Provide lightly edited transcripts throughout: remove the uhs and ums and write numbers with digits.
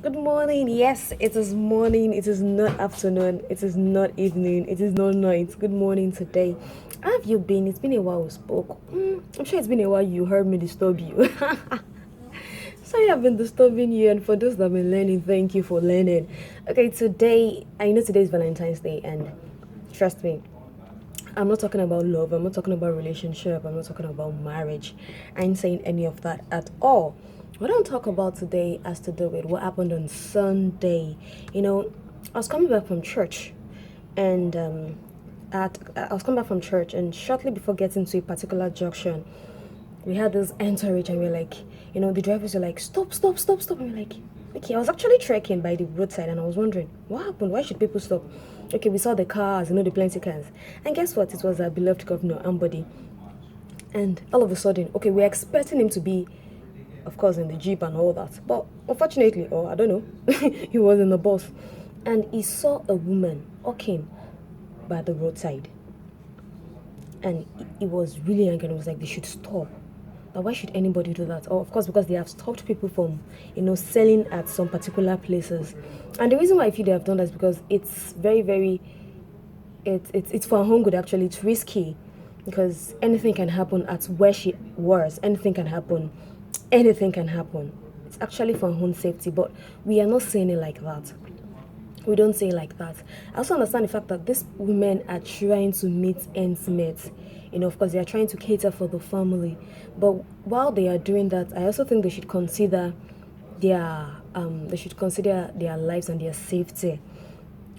Good morning. Yes, it is morning. It is not afternoon. It is not evening. It is not night. Good morning today. How have you been? It's been a while we spoke. I'm sure it's been a while you heard me disturb you. Sorry I've been disturbing you, and for those that have been learning, thank you for learning. Okay, today, I know today is Valentine's Day, and trust me, I'm not talking about love, I'm not talking about relationship, I'm not talking about marriage. I ain't saying any of that at all. What I'm talking about today has to do with what happened on Sunday. I was coming back from church, and I was coming back from church, and shortly before getting to a particular junction, we had this entourage, and we're like, the drivers were like, stop, stop, stop, stop. And we're like, okay, I was actually trekking by the roadside, and I was wondering, what happened? Why should people stop? Okay, we saw the cars, the plenty cars. And guess what? It was our beloved governor, Ambody. And all of a sudden, okay, we're expecting him to be, of course, in the Jeep and all that. But unfortunately, or I don't know, he was in the bus. And he saw a woman walking by the roadside. And he was really angry, and he was like, they should stop. But why should anybody do that? Of course, because they have stopped people from, selling at some particular places. And the reason why I feel they have done that is because it's very, very, it's for her own good, actually. It's risky because anything can happen at where she was. Anything can happen. Anything can happen. It's actually for her own safety, but we are not saying it like that. We don't say it like that. I also understand the fact that these women are trying to meet ends meet. Of course, they are trying to cater for the family. But while they are doing that, I also think they should consider their lives and their safety.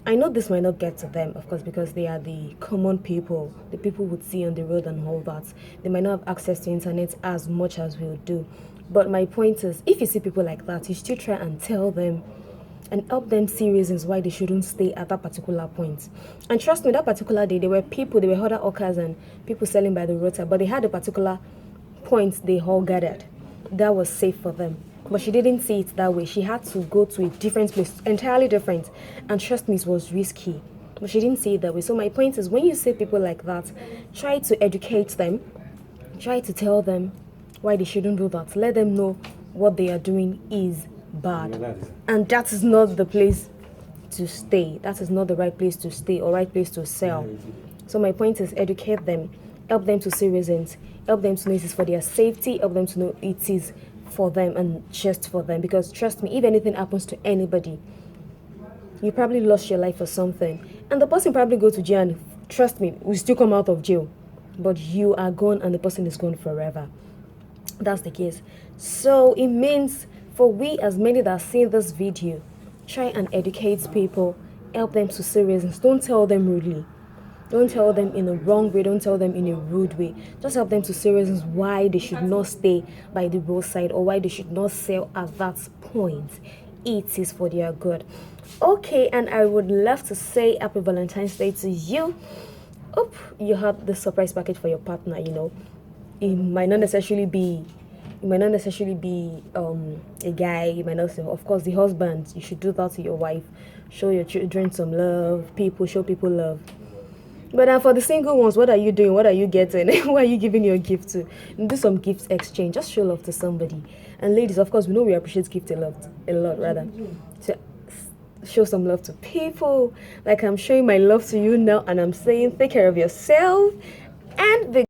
I know this might not get to them, of course, because they are the common people, the people would see on the road and all that. They might not have access to internet as much as we do. But my point is, if you see people like that, you still try and tell them and help them see reasons why they shouldn't stay at that particular point. And trust me, that particular day, there were other hawkers and people selling by the roadside, but they had a particular point they all gathered that was safe for them. But she didn't see it that way. She had to go to a different place, entirely different. And trust me, it was risky. But she didn't see it that way. So my point is, when you see people like that, try to educate them. Try to tell them why they shouldn't do that. Let them know what they are doing is bad, and that is not the place to stay. That is not the right place to stay or right place to sell. So my point is, educate them, help them to see reasons, help them to know it is for their safety, help them to know it is for them and just for them. Because trust me, if anything happens to anybody, you probably lost your life for something, and the person probably go to jail, and trust me, will still come out of jail, but you are gone and the person is gone forever. That's the case. So it means for we, as many that see this video, try and educate people, help them to see reasons. Don't tell them rudely. Don't tell them in a wrong way. Don't tell them in a rude way. Just help them to see reasons why they should not stay by the roadside or why they should not sell at that point. It is for their good. Okay, and I would love to say happy Valentine's Day to you. Hope you have the surprise package for your partner. It might not necessarily be a guy. You might not say, of course, the husband, you should do that to your wife. Show your children some love. Show people love. But for the single ones, what are you doing? What are you getting? Who are you giving your gift to? Do some gifts exchange. Just show love to somebody. And ladies, of course, we know we appreciate gift a lot rather. So show some love to people. Like I'm showing my love to you now, and I'm saying, take care of yourself and